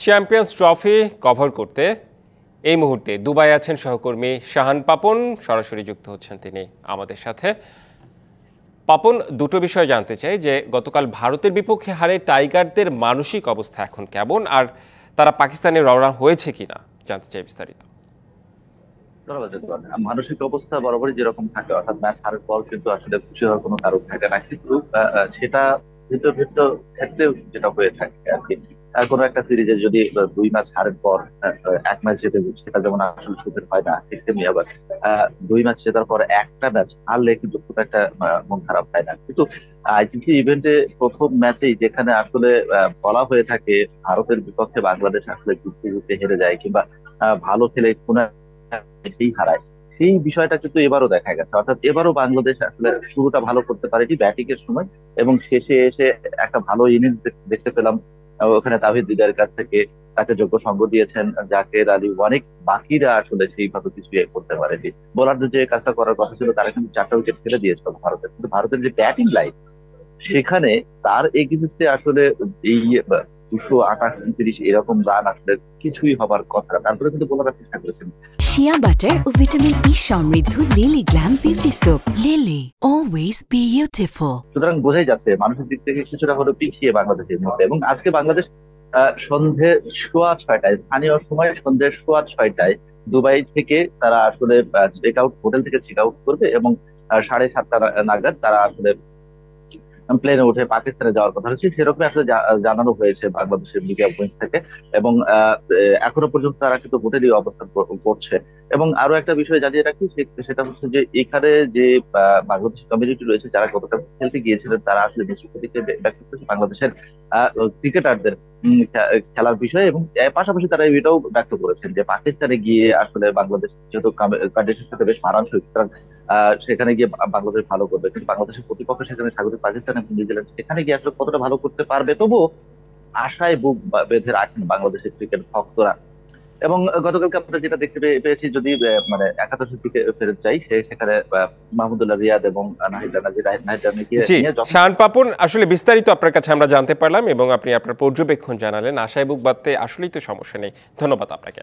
Champions trophy cover করতে এই মুহূর্তে দুবাই আছেন সহকর্মী শাহান পাপন, সরাসরি যুক্ত হচ্ছেন তিনি আমাদের সাথে। পাপন, দুটো বিষয় জানতে চাই যে গতকাল ভারতের বিপক্ষে হারে টাইগারদের মানসিক অবস্থা এখন কেমন, আর তারা পাকিস্তানে রওনা হয়েছে কিনা জানতে চাই বিস্তারিত। মানসিক অবস্থা বরাবরই যেরকম থাকে, অর্থাৎ ম্যাচ হারের পর কিন্তু আসলে খুশি হওয়ার কোনো কারণ থাকে না, কিন্তু সেটা ভিতর ভিতর ক্ষেত্রেও যেটা হয়ে থাকে আর কি। কোনো একটা সিরিজে যদি 2 ম্যাচ হারের পর এক ম্যাচ জিতে, সেটা যেমন আসলে সুখের হয় না, ঠিক তেমনি আবার 2 ম্যাচ জেতার পর একটা ম্যাচ হারলে কিন্তু খুব একটা মন খারাপ হয় না। কিন্তু আইসিসি ইভেন্টে প্রথম ম্যাচেই যেখানে আসলে বলা হয়ে থাকে ভারতের বিপক্ষে বাংলাদেশ আসলে জিততে জিততে হেরে যায়, কিংবা ভালো খেলে কোনো সেই হারায়, সেই বিষয়টা কিন্তু এবারও দেখা গেছে। অর্থাৎ এবারও বাংলাদেশ আসলে শুরুটা ভালো করতে পারেনি ব্যাটিং এর সময়, এবং শেষে এসে একটা ভালো ইনিংস দেখতে পেলাম ওখানে তাহিদ হৃদয়ের কাছ থেকে। তাকে যোগ্য সঙ্গ দিয়েছেন জাকের আলী, অনেক বাকিরা আসলে সেইভাবে কিছু করতে পারেনি। বোলারদের যে কাজটা করার কথা ছিল, তারা কিন্তু 4টা উইকেট ফেলে দিয়েছিল ভারতের, কিন্তু ভারতের যে ব্যাটিং লাইন, সেখানে তার এগেইনস্টে আসলে এই 228-29 এরকম রান আসলে কিছুই হবার কথা না। তারপরে কিন্তু বোলাররা চেষ্টা করেছেন। শিয়া বাটার ও ভিটামিন ই সমৃদ্ধ lily glam beauty soap. Lily, always beautiful. সুতরাং বোঝাই যাচ্ছে মানসিক দিক থেকে কিছুটা হলো পিছিয়ে বাংলাদেশের মধ্যে। এবং আজকে বাংলাদেশ সন্ধে 6:15 স্থানীয় সময় সন্ধে 6:15 দুবাই থেকে তারা আসলে হোটেল থেকে চেক আউট করবে, এবং 7:30 নাগাদ তারা আসলে প্লেনে উঠে পাকিস্তানে যাওয়ার কথা হচ্ছে, সেরকম আসলে জানানো হয়েছে বাংলাদেশের মিডিয়া উইং থেকে। এবং এখনো পর্যন্ত তারা কিন্তু হোটেলই অবস্থান করছে। এবং আরো একটা বিষয় জানিয়ে রাখি, সেটা হচ্ছে যে এখানে যে বাংলাদেশ কমিউনিটি রয়েছে, যারা গতকাল খেলতে গিয়েছিলেন, তারা আসলে মিশ্র প্রতিক্রিয়া ব্যক্ত করেছে বাংলাদেশের ক্রিকেটারদের খেলার বিষয়ে। এবং পাশাপাশি তারা এটাও ব্যক্ত করেছেন যে পাকিস্তানে গিয়ে আসলে বাংলাদেশ যেহেতু কন্ডিশনের সাথে বেশ মানানসই, সুতরাং সেখানে গিয়ে বাংলাদেশ ভালো করবে, কিন্তু বাংলাদেশের প্রতিপক্ষ সেখানে স্বাগতিক পাকিস্তান এবং নিউজিল্যান্ড, সেখানে গিয়ে আসলে কতটা ভালো করতে পারবে, তবুও আশায় বুক বেঁধে রাখেন বাংলাদেশের ক্রিকেট ভক্তরা। এবং গতকালকে আমরা যেটা দেখতে পেয়েছি, যদি মানে একাদশের দিকে ফেরত যাই, সেখানে মাহমুদুল্লাহ রিয়াদ এবং নাহিদ রানাকে জি, নিয়ে শাহান পাপন, আসলে বিস্তারিত আপনার কাছে আমরা জানতে পারলাম এবং আপনি আপনার পর্যবেক্ষণ জানালেন। আশায় বুক বাঁধতে আসলেই তো সমস্যা নেই। ধন্যবাদ আপনাকে।